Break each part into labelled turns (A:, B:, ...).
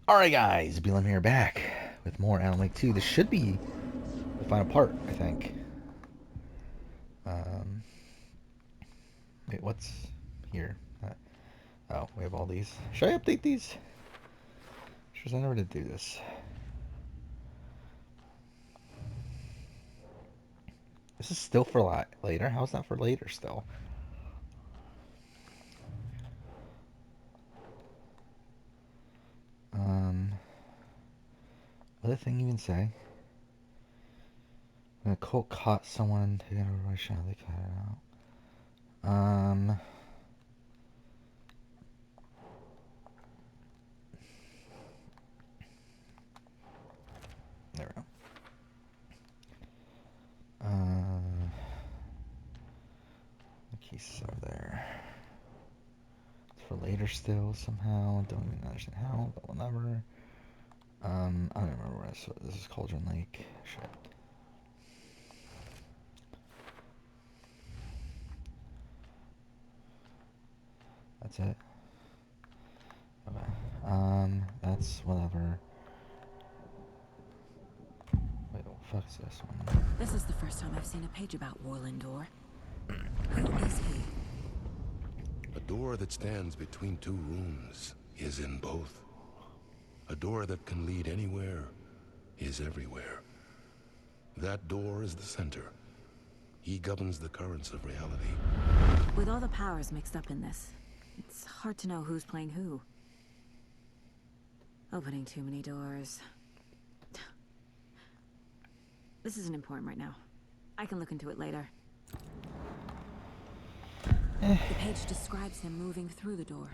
A: Alright guys, Beelam here back with more Alan Wake 2. This should be the final part, I think. Um, Wait, what's here? Oh, we have all these. Should I update these? Sure, I never did do this. This is still for later? How's that for later still? Um, what did the thing even say? When the cult caught someone taking over my shot, they cut it out. There we go. The keys are there. It's for later still somehow. Don't even understand how, but whatever. I don't remember what I saw. This is Cauldron Lake. Shit. That's it. Okay. That's whatever. Wait, what the fuck is this one?
B: This is the first time I've seen a page about Warlindor. Who is he?
C: A door that stands between two rooms is in both. A door that can lead anywhere is everywhere. That door is the center. He governs the currents of reality.
B: With all the powers mixed up in this, it's hard to know who's playing who. Opening too many doors. This isn't important right now. I can look into it later. The page describes him moving through the door.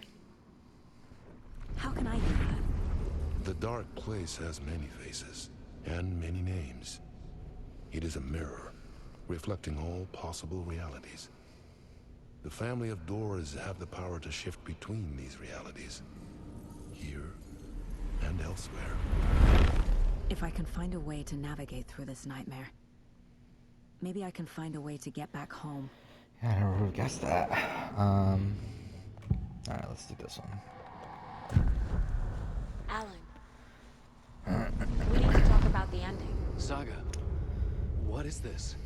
B: How can I do that?
C: The dark place has many faces and many names. It is a mirror, reflecting all possible realities. The family of doors have the power to shift between these realities, here and elsewhere.
B: If I can find a way to navigate through this nightmare, maybe I can find a way to get back home.
A: Yeah, I never would have guessed that. Alright, let's do this one.
B: Alan, we need to talk about the ending.
D: Saga, what is this?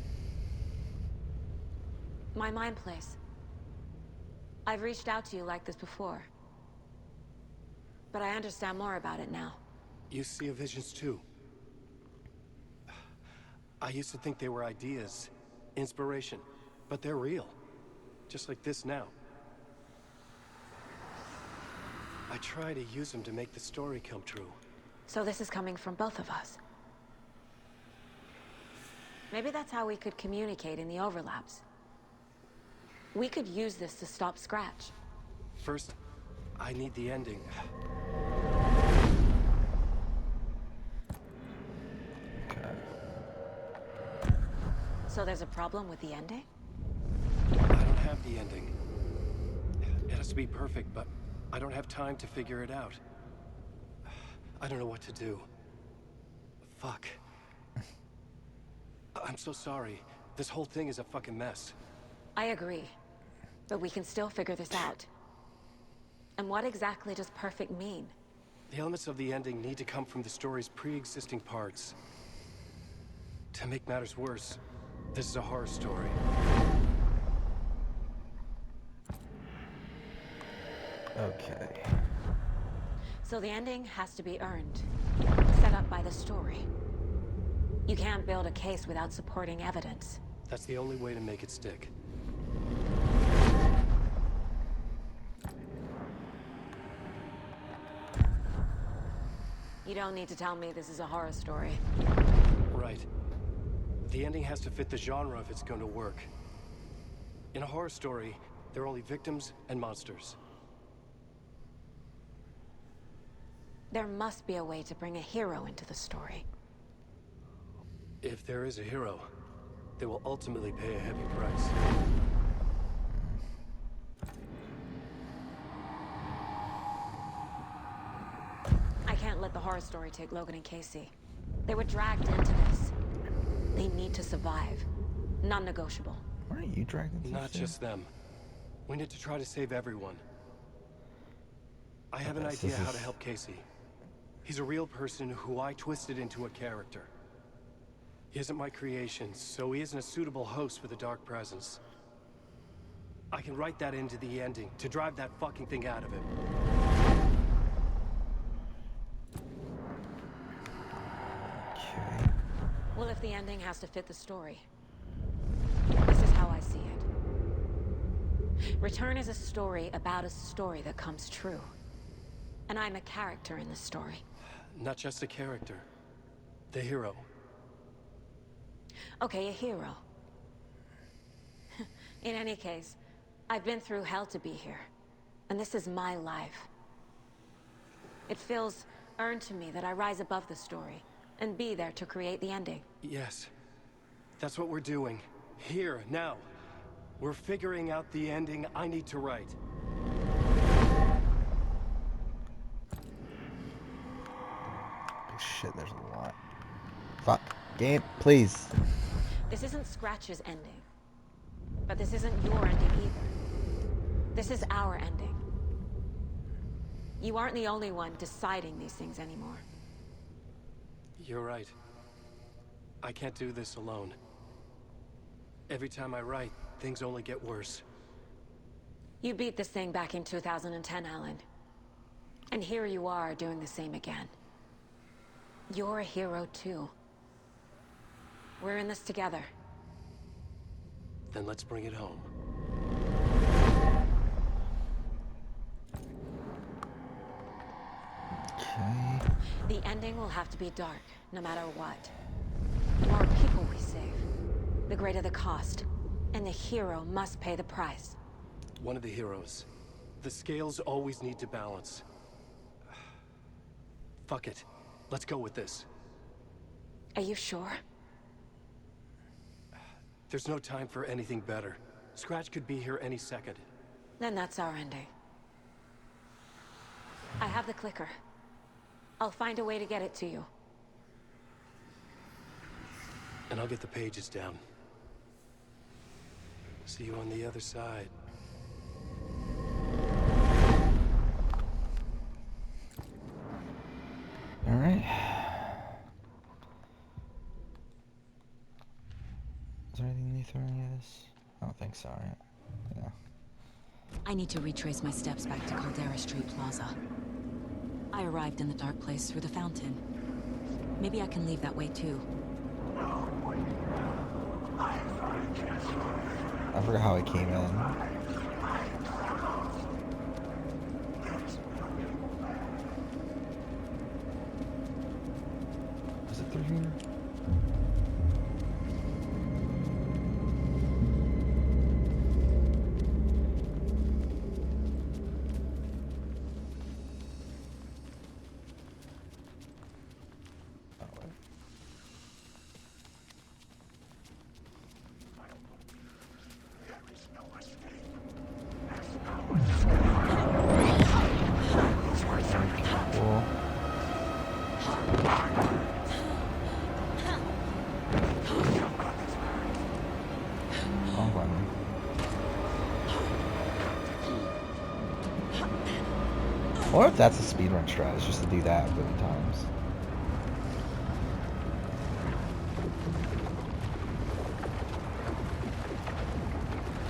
B: My mind place. I've reached out to you like this before, but I understand more about it now.
D: You see visions too. I used to think they were ideas, inspiration, but they're real. Just like this now. I try to use them to make the story come true.
B: So this is coming from both of us. Maybe that's how we could communicate in the overlaps. We could use this to stop Scratch.
D: First, I need the ending.
B: So there's a problem with the ending?
D: I don't have the ending. It has to be perfect, but I don't have time to figure it out. I don't know what to do. Fuck. I'm so sorry. This whole thing is a fucking mess.
B: I agree. But we can still figure this out. And what exactly does perfect mean?
D: The elements of the ending need to come from the story's pre-existing parts. To make matters worse, this is a horror story.
A: Okay.
B: So the ending has to be earned. Set up by the story. You can't build a case without supporting evidence.
D: That's the only way to make it stick.
B: You don't need to tell me this is a horror story.
D: Right. The ending has to fit the genre if it's going to work. In a horror story, there are only victims and monsters.
B: There must be a way to bring a hero into the story.
D: If there is a hero, they will ultimately pay a heavy price.
B: I can't let the horror story take Logan and Casey. They were dragged into this. They need to survive. Non-negotiable.
A: Why aren't you dragging this?
D: Not just them. We need to try to save everyone. I have an
A: Okay, so
D: idea
A: this
D: how
A: is-
D: to help Casey. He's a real person who I twisted into a character. He isn't my creation, so he isn't a suitable host for the Dark Presence. I can write that into the ending to drive that fucking thing out of him.
A: Okay.
B: Well, if the ending has to fit the story, this is how I see it. Return is a story about a story that comes true. And I'm a character in the story.
D: Not just a character. The hero.
B: Okay, a hero. In any case, I've been through hell to be here. And this is my life. It feels earned to me that I rise above the story and be there to create the ending.
D: Yes. That's what we're doing. Here, now. We're figuring out the ending I need to write.
A: Shit, there's a lot. Fuck. Game, please.
B: This isn't Scratch's ending. But this isn't your ending either. This is our ending. You aren't the only one deciding these things anymore.
D: You're right. I can't do this alone. Every time I write, things only get worse.
B: You beat this thing back in 2010, Alan. And here you are doing the same again. You're a hero too. We're in this together.
D: Then let's bring it home.
A: Okay.
B: The ending will have to be dark, no matter what. The more people we save, the greater the cost. And the hero must pay the price.
D: One of the heroes. The scales always need to balance. Fuck it. Let's go with this.
B: Are you sure?
D: There's no time for anything better. Scratch could be here any second.
B: Then that's our ending. I have the clicker. I'll find a way to get it to you.
D: And I'll get the pages down. See you on the other side.
A: Alright. Is there anything new through any of this? I don't think so, right? Yeah.
E: I need to retrace my steps back to Caldera Street Plaza. I arrived in the dark place through the fountain. Maybe I can leave that way too.
A: I forgot how I came in. Is it through here? Oh, wait. Cool. Wrong button. Or if that's a speedrun strat, it's just to do that 50 times.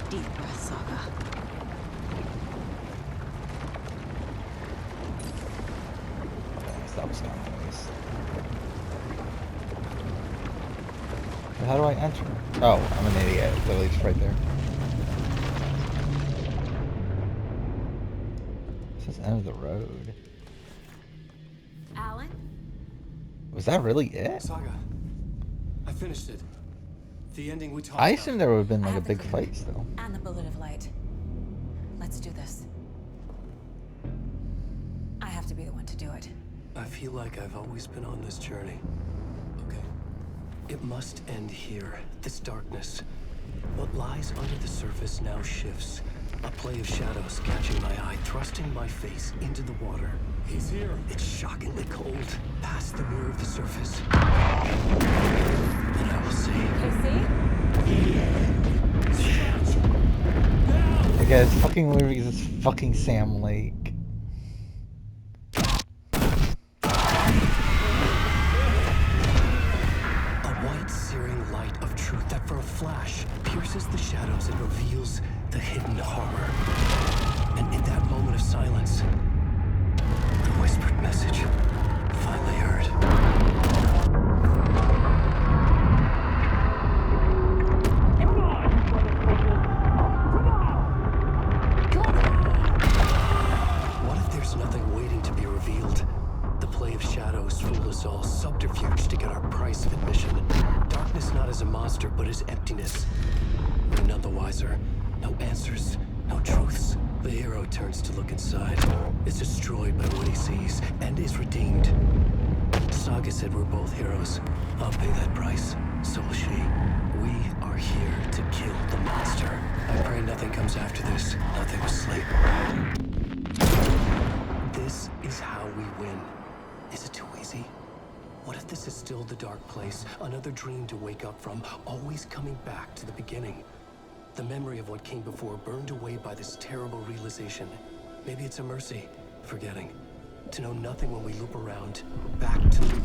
E: Deep breath, Saga.
A: Thanks, that was kind of nice. But how do I enter? Oh, I'm an idiot. Literally just right there. This is end of the road.
B: Alan?
A: Was that really it?
D: Saga, I finished it. The ending we talked
A: I
D: about.
A: assumed there would have been
E: I
A: like a
E: have the
A: big
E: clicker.
A: fight still.
E: And the bullet of light. Let's do this. I have to be the one to do it.
D: I feel like I've always been on this journey. Okay. It must end here, this darkness. What lies under the surface now shifts. A play of shadows catching my eye, thrusting my face into the water. He's here. It's shockingly cold, past the mirror of the surface. And I will say,
A: Hey guys, fucking movies is fucking Sam Lake.
D: fool us all, subterfuge to get our price of admission. Darkness not as a monster, but as emptiness. We're none the wiser. No answers, no truths. The hero turns to look inside, is destroyed by what he sees, and is redeemed. Saga said we're both heroes. I'll pay that price. So will she. We are here to kill the monster. I pray nothing comes after this. Nothing will sleep. This is how we win. Is it too easy? What if this is still the dark place? Another dream to wake up from, always coming back to the beginning. The memory of what came before burned away by this terrible realization. Maybe it's a mercy, forgetting. To know nothing when we loop around, back to...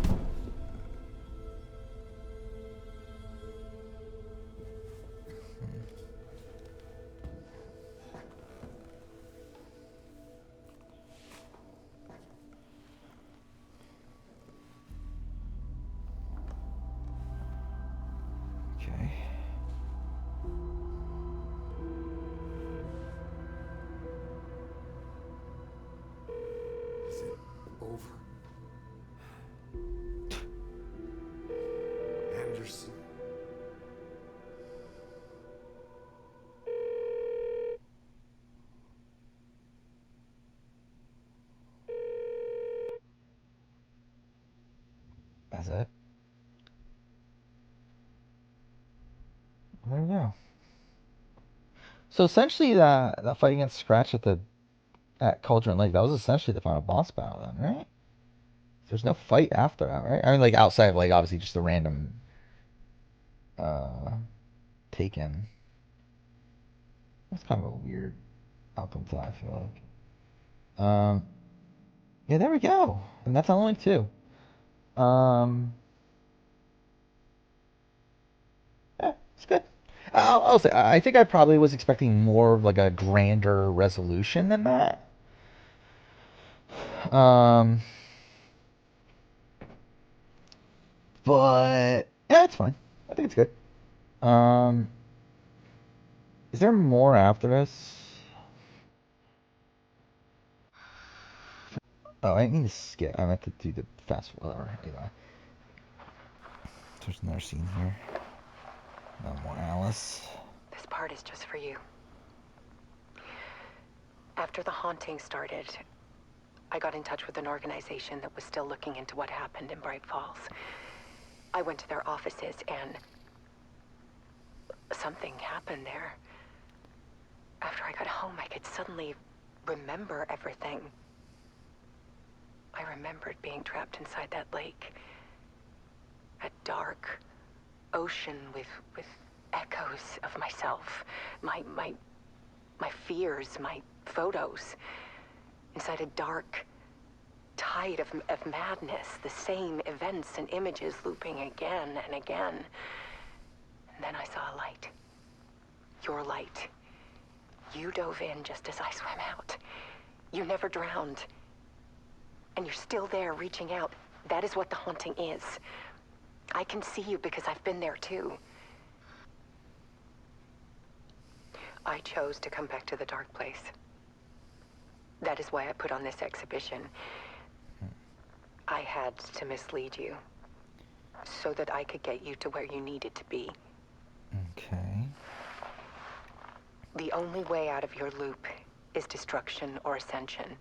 A: Okay.
F: Is it over? Anderson.
A: That's it. There we go. So essentially, that fight against Scratch at Cauldron Lake, that was essentially the final boss battle, then, right? There's no fight after that, right? I mean, like outside of like obviously just the random taken. That's kind of a weird outcome to that, I feel like. Yeah, there we go, and that's only two. Yeah, it's good. I'll say I think I probably was expecting more of like a grander resolution than that. Um, but yeah, it's fine. I think it's good. Um, is there more after this? Oh, I need to skip. I meant to do the fast forward. Anyway, there's another scene here. No more Alice.
G: This part is just for you. After the haunting started, I got in touch with an organization that was still looking into what happened in Bright Falls. I went to their offices and something happened there. After I got home, I could suddenly remember everything. I remembered being trapped inside that lake. A dark ocean with echoes of myself. My fears, my photos. Inside a dark tide of madness. The same events and images looping again and again. And then I saw a light. Your light. You dove in just as I swam out. You never drowned. And you're still there reaching out. That is what the haunting is. I can see you because I've been there too. I chose to come back to the dark place. That is why I put on this exhibition. I had to mislead you so that I could get you to where you needed to be.
A: Okay.
G: The only way out of your loop is destruction or ascension.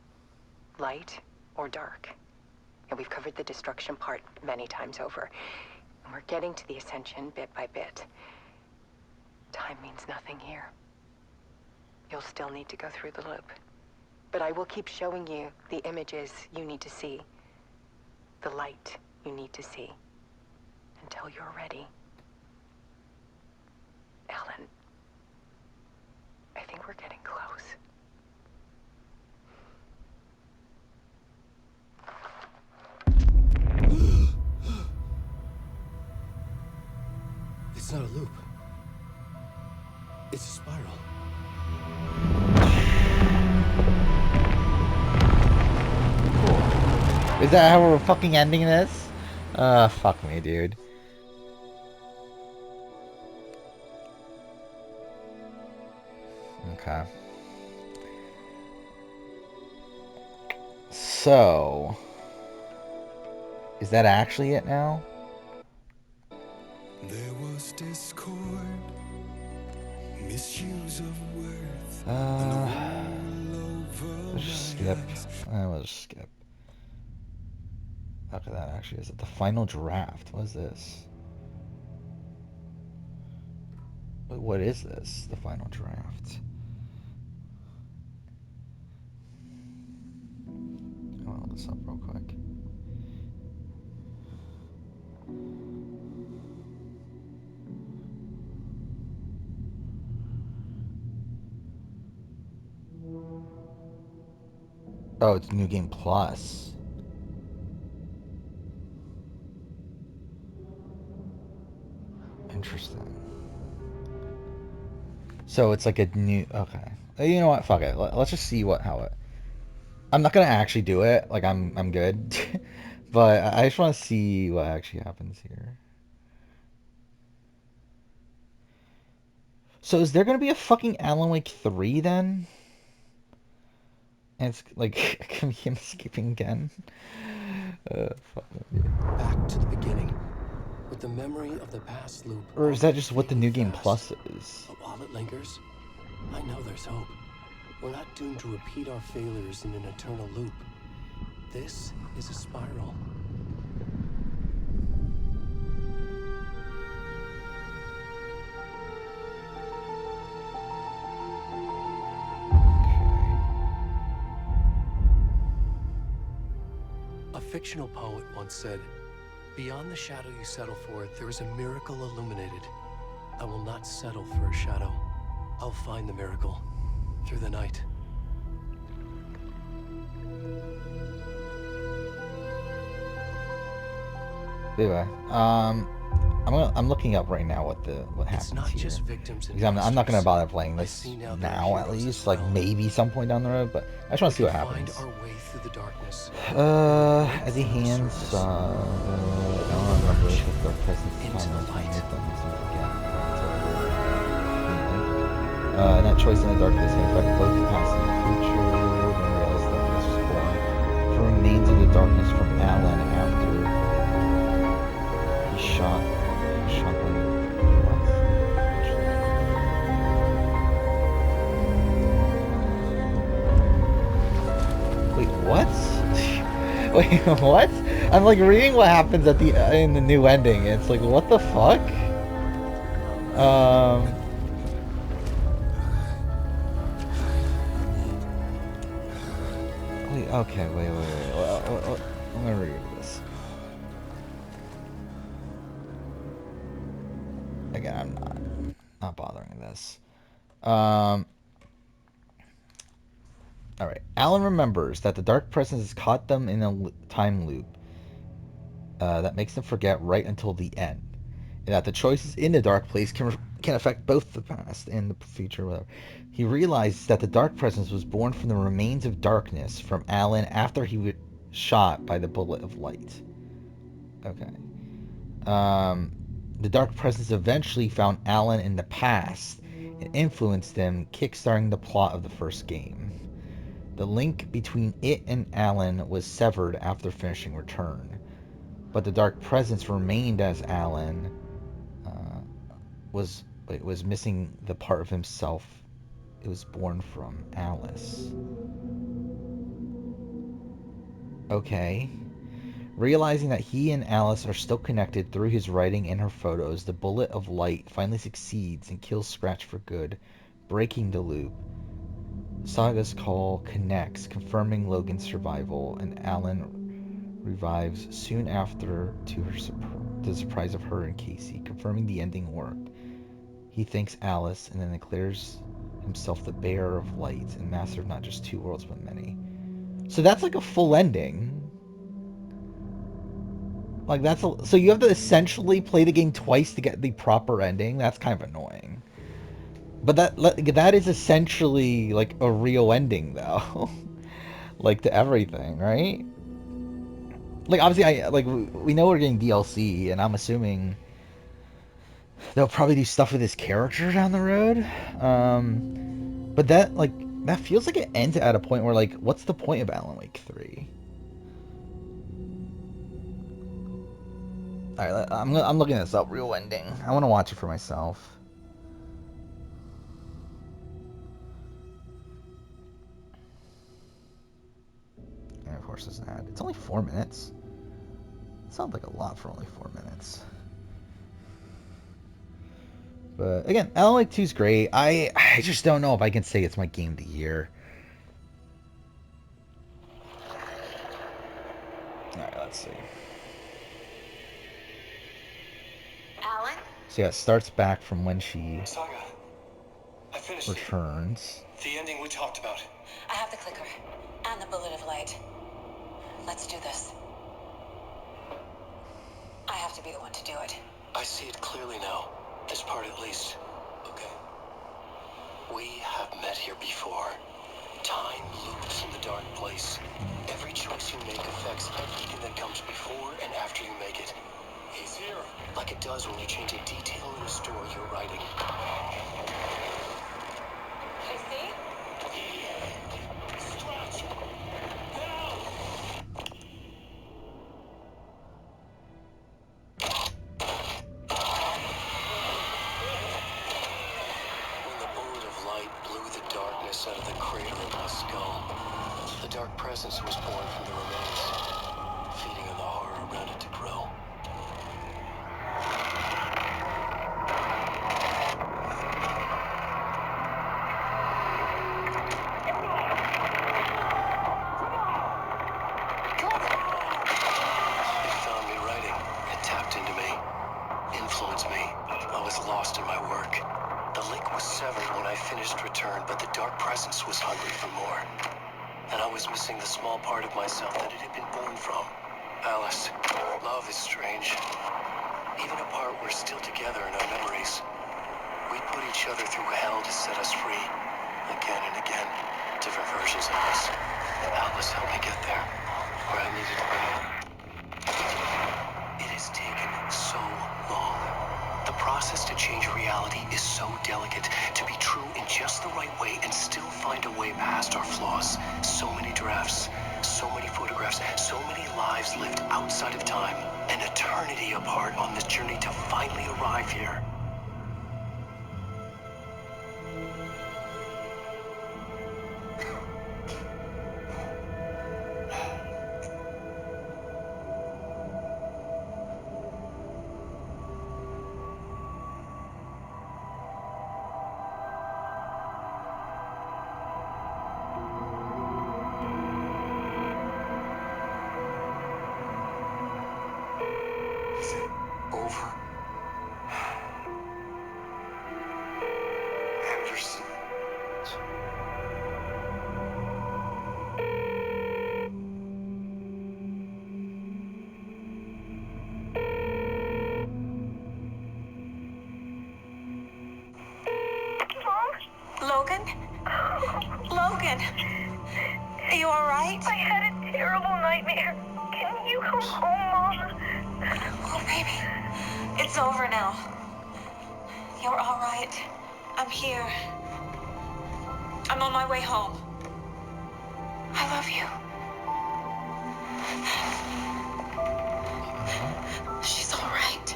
G: Light or dark. And we've covered the destruction part many times over. And we're getting to the ascension bit by bit. Time means nothing here. You'll still need to go through the loop. But I will keep showing you the images you need to see. The light you need to see. Until you're ready. Alan, I think we're getting close.
D: It's not a loop. It's a spiral.
A: Is that how we're fucking ending this? Fuck me, dude. Okay. So... Is that actually it now?
F: There was discord, misuse of worth,
A: Let's just skip. We'll just skip. Okay, that actually is it. The final draft. What is this? What is this? The final draft. I'll look this up real quick. Oh, it's New Game Plus. Interesting. So it's like a new. Okay. You know what? Fuck it. Let's just see how it. I'm not gonna actually do it. Like I'm good. But I just want to see what actually happens here. So is there gonna be a fucking Alan Wake 3 then? And it's like him escaping again. Fuck.
D: Back to the beginning, with the memory of the past loop.
A: Or is that just what the New
D: fading
A: Game
D: fast.
A: Plus is?
D: But while it lingers, I know there's hope. We're not doomed to repeat our failures in an eternal loop. This is a spiral. A fictional poet once said, "Beyond the shadow you settle for, there is a miracle illuminated. I will not settle for a shadow. I'll find the miracle through the night."
A: Anyway, I'm looking up right now what happens
D: It's not
A: here.
D: just victims and
A: Because I'm not gonna
D: monsters.
A: bother playing
D: I
A: this
D: see now there
A: now,
D: are
A: at
D: heroes
A: least.
D: as
A: Like
D: well.
A: maybe some point down the road, but I just want to see what happens.
D: Find our way through the darkness.
A: As he hands, I don't remember if their presence
D: Into
A: time
D: the
A: and time
D: light.
A: with them is again. That choice in the darkness can affect both the past and the future. Then realize that this was born from remains of the darkness from Alan after he shot them. Wait, what? Wait, what? I'm like reading what happens at the in the new ending. And it's like, what the fuck? Wait, okay, wait. I'm gonna read this. Again, I'm not bothering this. Alright. Alan remembers that the dark presence has caught them in a time loop that makes them forget right until the end. And that the choices in the dark place can affect both the past and the future, whatever. He realizes that the dark presence was born from the remains of darkness from Alan after he was shot by the bullet of light. Okay. The dark presence eventually found Alan in the past and influenced him, kickstarting the plot of the first game. The link between it and Alan was severed after finishing Return, but the dark presence remained as Alan was missing the part of himself it was born from, Alice. Okay. Realizing that he and Alice are still connected through his writing and her photos, the bullet of light finally succeeds and kills Scratch for good, breaking the loop. Saga's call connects, confirming Logan's survival, and Alan revives soon after to the surprise of her and Casey, confirming the ending worked. He thanks Alice and then declares himself the bearer of light and master of not just two worlds but many. So that's like a full ending. Like so you have to essentially play the game twice to get the proper ending. That's kind of annoying. But that is essentially like a real ending though. Like to everything, right? Like obviously we know we're getting DLC and I'm assuming they'll probably do stuff with his character down the road. But that feels like it ends at a point where like what's the point of Alan Wake 3? Alright, I'm looking this up. Real ending. I want to watch it for myself. And of course, there's an ad. It's only 4 minutes. It sounds like a lot for only 4 minutes. But again, Alan Wake 2 is great. I just don't know if I can say it's my game of the year. Alright, let's see.
G: Alan?
A: So yeah, it starts back from when she
D: Saga, I finished
A: returns.
D: the ending we talked about.
E: I have the clicker and the bullet of light. Let's do this. I have to be the one to do it.
D: I see it clearly now. This part at least. Okay. We have met here before. Time loops in the dark place. Every choice you make affects everything that comes before and after you make it. He's here. Like it does when you change a detail in a story you're writing.
E: Casey?
D: Scratch! When the bullet of light blew the darkness out of the crater of my skull, the dark presence was born from the remains, feeding on the horror around it to grow. It found me writing. It tapped into me, influenced me. I was lost in my work. The link was severed when I finished Return, but the dark presence was hungry for more. And I was missing the small part of myself that it had been born from. Alice, love is strange. Even apart, we're still together in our memories. We put each other through hell to set us free. Again and again. Different versions of us. Alice helped me get there. Where I needed to be. It has taken so long. The process to change reality is so delicate. To be true in just the right way and still find a way past our flaws. So many drafts, so many photographs, so many lives lived outside of time. An eternity apart on this journey to finally arrive here. Is it over? Anderson.
E: Logan? Logan! Are you alright?
H: I had a terrible nightmare. Can you come home, Mom?
E: Oh, baby. It's over now. You're alright. I'm here. I'm on my way home. I love you. She's alright.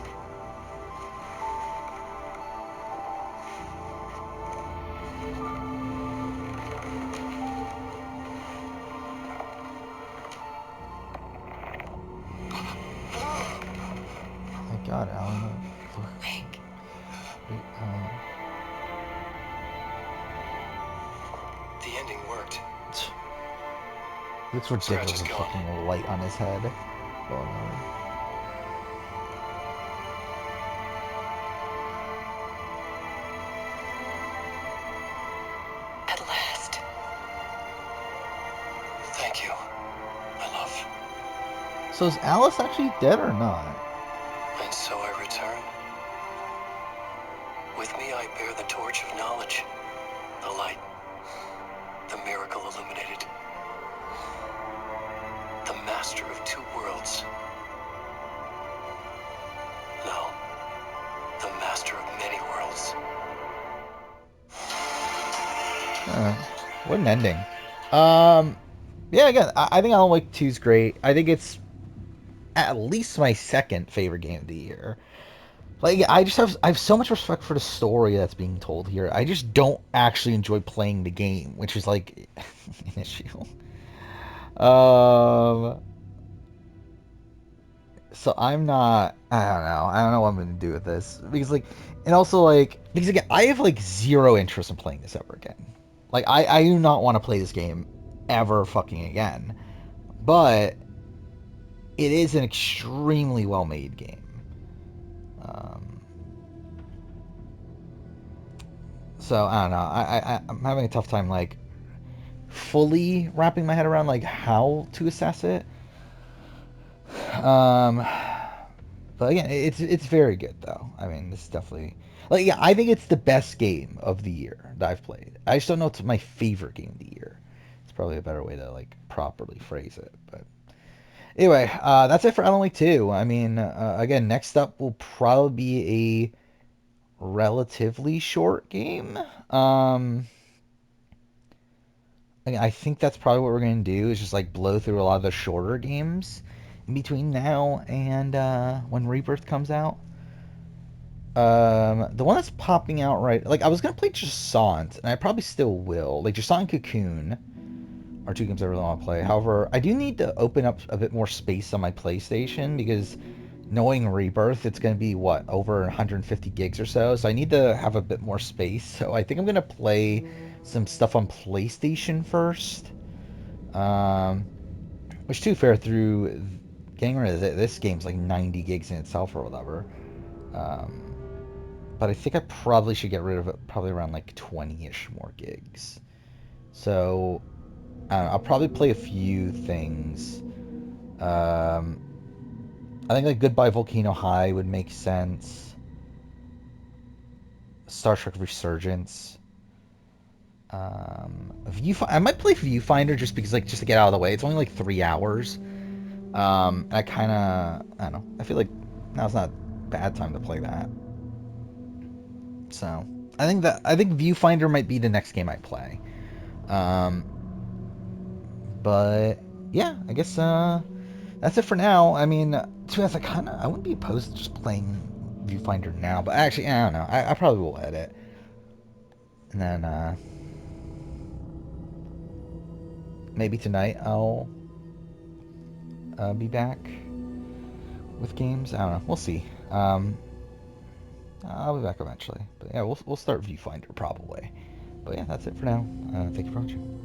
A: Thank God, Alan.
E: Wake.
D: The ending worked.
A: Looks ridiculous
D: Scratch is
A: with
D: gone.
A: fucking light on his head. Going on.
E: At last.
D: Thank you, my love.
A: So is Alice actually dead or not?
D: And so I return. With me I bear the torch of knowledge, the light, the miracle illuminated, the master of two worlds. No, the master of many worlds.
A: What an ending. Yeah, again, I think Alan Wake 2 is great. I think it's at least my second favorite game of the year. Like I have so much respect for the story that's being told here. I just don't actually enjoy playing the game, which is like an issue. Um, so I'm not. I don't know. I don't know what I'm gonna do with this because like, and also like because again, I have like zero interest in playing this ever again. Like I do not want to play this game ever fucking again. But it is an extremely well made game. Um, so I don't know. I'm having a tough time like fully wrapping my head around like how to assess it. Um, but again, it's very good though. I mean, this is definitely like yeah, I think it's the best game of the year that I've played. I just don't know it's my favorite game of the year. It's probably a better way to like properly phrase it. But anyway, that's it for Alan Wake 2. I mean, again, next up will probably be a relatively short game. I think that's probably what we're going to do is just like blow through a lot of the shorter games in between now and when Rebirth comes out. The one that's popping out right, like I was gonna play Jasant, and I probably still will. Like Jasant and Cocoon are two games I really want to play. However, I do need to open up a bit more space on my PlayStation because knowing Rebirth, it's going to be what over 150 gigs or so. So I need to have a bit more space. So I think I'm going to play some stuff on PlayStation first. Which to be fair, through getting rid of this game's like 90 gigs in itself or whatever. But I think I probably should get rid of it probably around like 20-ish more gigs. So I'll probably play a few things. I think like Goodbye Volcano High would make sense. Star Trek Resurgence. I might play Viewfinder just because like just to get out of the way. It's only like 3 hours. And I don't know. I feel like now's not a bad time to play that. So I think Viewfinder might be the next game I play. But yeah, I guess that's it for now. I mean, to be honest, I wouldn't be opposed to just playing Viewfinder now, but actually, I don't know. I probably will edit. And then maybe tonight I'll be back with games. I don't know. We'll see. I'll be back eventually. But yeah, we'll start Viewfinder probably. But yeah, that's it for now. Thank you for watching.